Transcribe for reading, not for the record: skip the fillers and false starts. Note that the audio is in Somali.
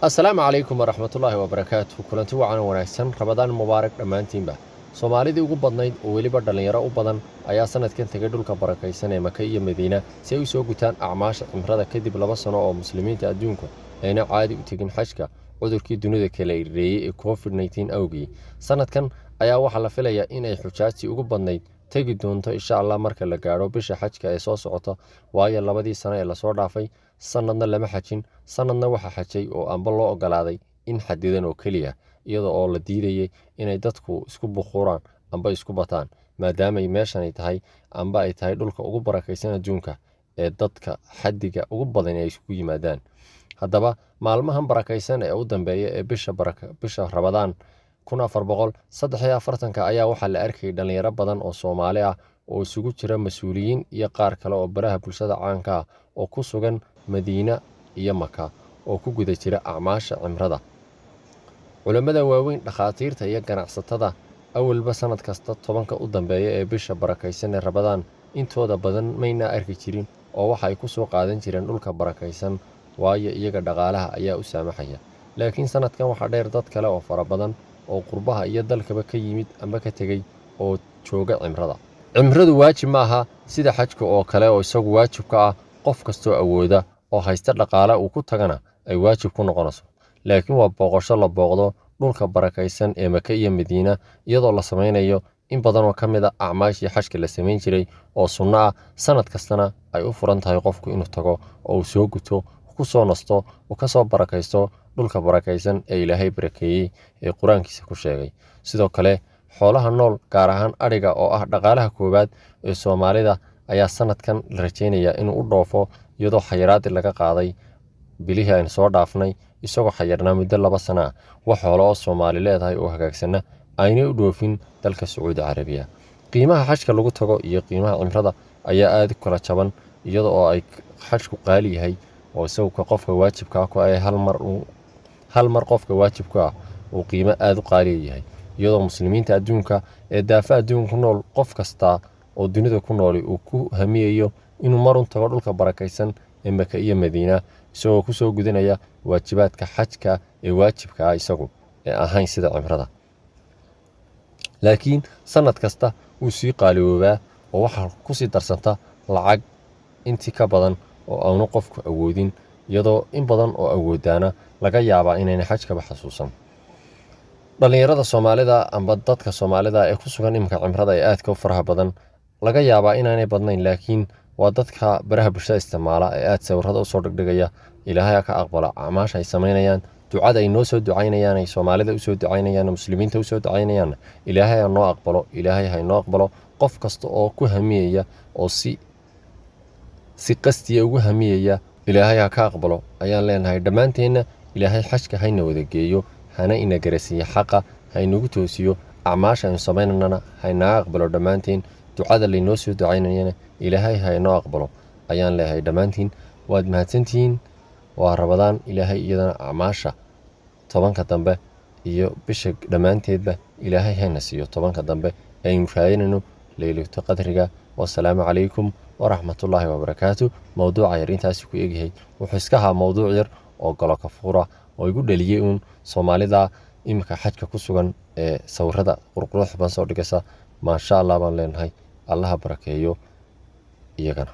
السلام عليكم ورحمة الله وبركاته كلنتي وعنا وناكسن رمضان مبارك dhamaantiinba Soomaalidii ugu badnayd oo waliba dhalinyaro u badan ayaa sanadkan tagay dhulka barakaysan ee Maka iyo Madiina si ay u soo gutaan acmaasha cimrada kadib 2 sano oo muslimiinta adduunka ayna caadi u tagin xajka cudurkii dunida kale ireeyay ee COVID-19 awgii sanadkan ayaa waxa la filayaa in ay xujaajti ugu badnayd tagi doonto insha Allah marka la gaaro bisha xajka ee soo socota waayo 2 sano ee la soo dhaafay sanadna lama xajin sanadna waxa xajay oo aanba loo ogolaaday in xadidan oo kaliya iyadoo oo la diidayay inay dadku isku buquraan amba isku bataan maadaama ay meeshan tahay amba ay tahay dhulka ugu barakaysan adduunka ee dadka xadiga ugu badan ay isku yimaadaan haddaba maalmahan barakaysan ee u dambeeya ee bisha Ramadaan 1443 ayaa waxa la arkay dhalinyaro badan oo Soomaali ah oo isugu jira mas'uuliyiin iyo qaar kale oo baraha bulshada caanka ah oo ku sugan Madiina iyo Maka oo ku guda jira acmaasha cimrada culimada waaweyn dhaqaatiirta iyo ganacsatada awalba sanad kasta 10ka u dambeeya ee bisha barakaysan ee Ramadaan intooda badan mayna arki jirin oo waxa ay ku soo qaadan jireen dhulka barakaysan waayo iyaga dhaqaalaha ayaa u saamaxaya laakiin sanadkan waxa dheer dad kale oo fara badan oo qurbaha iyo dalkaba ka yimid ama ka tagay oo jooga cimradu waajib ma aha sida xajka oo kale oo isagu waajib ka ah qof kasto awooda oo haysta dhaqaale uu ku tagana ay waajib ku noqonayso laakiin waa booqasho la booqdo dhulka barakaysan ee Maka iyo Madiina iyadoo la sameeyo in badan oo kamid ah acmaashii xajka la sameyn jiray oo sunna ah sanad kastana ay u furan tahay qofku inuu tago oo uu soo guto ku soo nasto oo ka soo barakaysto dhulka barakaysan ee Ilaahay barakeeyay ee Quraankiisa ku sheegay sidoo kale xoolaha nool gaar ahaan ariga oo ah dhaqaalaha koobaad ee Soomaalida ayaa sanadkan la rajeynayaa inuu u dhoofo iyadoo xayiraad laga qaaday bilihii aan soo dhaafnay isagoo xayirnaa muddo 2 sano wax xoolo oo Soomaali leedahay oo hagaagsana ayna u dhoofin dalka Sacuudi Carabiya qiimaha xajka lagu tago iyo qiimaha cimrada ayaa aad u kala jaban iyadoo ay xajku qaali yahay oo isagoo qofka waajibka ku ay hal mar qofka waajibka uu qiimo aad u qaali yahay iyadoo muslimiinta adduunka ee daafa adduunka nool qof kasta oo dunida ku nool uu ku hamiyayo inuu marun tago dhulka barakaysan ee Maka iyo Madiina isagoo ku soo gudanaya waajibaadka xajka ee waajibka ah isagu ee ahayn sida cimrada laakiin sanad kasta uu sii qaaliyoobaa oo waxa ku sii darsanta lacag intii ka badan oo aanu qofku awoodin iyadoo in badan oo awoodaana laga yaabaa inay xajka xasuusan dhalinyarada Soomaalida amba dadka Soomaalida ee ku sugan imka cimrada ee aadka u faraha badan laga yaabaa inaanay badnayn laakiin waa dadka baraha bulshada isticmaala ee aad sawirada u soo dhigaya Ilaahay ka aqbala acmaasha ay sameynayaan ducada ay noo soo ducaynayaan ay Soomaalida u soo ducaynayaan muslimiinta u soo ducaynayaan Ilaahay ha noo aqbalo Ilaahay ha noo aqbalo qof kasta oo ku hamiyaya oo si qastiya ugu hamiyaya Ilaahay ha ka aqbalo ayaan leenahay dhamaanteena Ilaahay xajka hayna wada geeyo hana ina garasiyo xaqa haynugu toosiyo acmaasha ay sameynana hayna aqbalo dhamaanteen ducada la noo soo ducaynayana Ilaahay ha noo aqbalo ayaan leeyahay dhamaantiin waad mahadsantiin waa Ramadaan Ilaahay iyadana acmaasha 10ka dambe iyo bisha dhamaanteedba Ilaahay hayna siiyo 10ka dambe ay mushaahinayno leeylato qadriga wassalaamu calaykum waraxmatullaahi wabarakaatuh mawduuca yar intaas ku eegyahay wuxuu iska ahaa mawduuc yar oo galo ka fuura oo igu dhaliyay Soomaalida imka xajka ku sugan ee sawirada qurqurux badan soo dhigaysa ma sha Allah baan leenahay Allah barakeeyo iyagana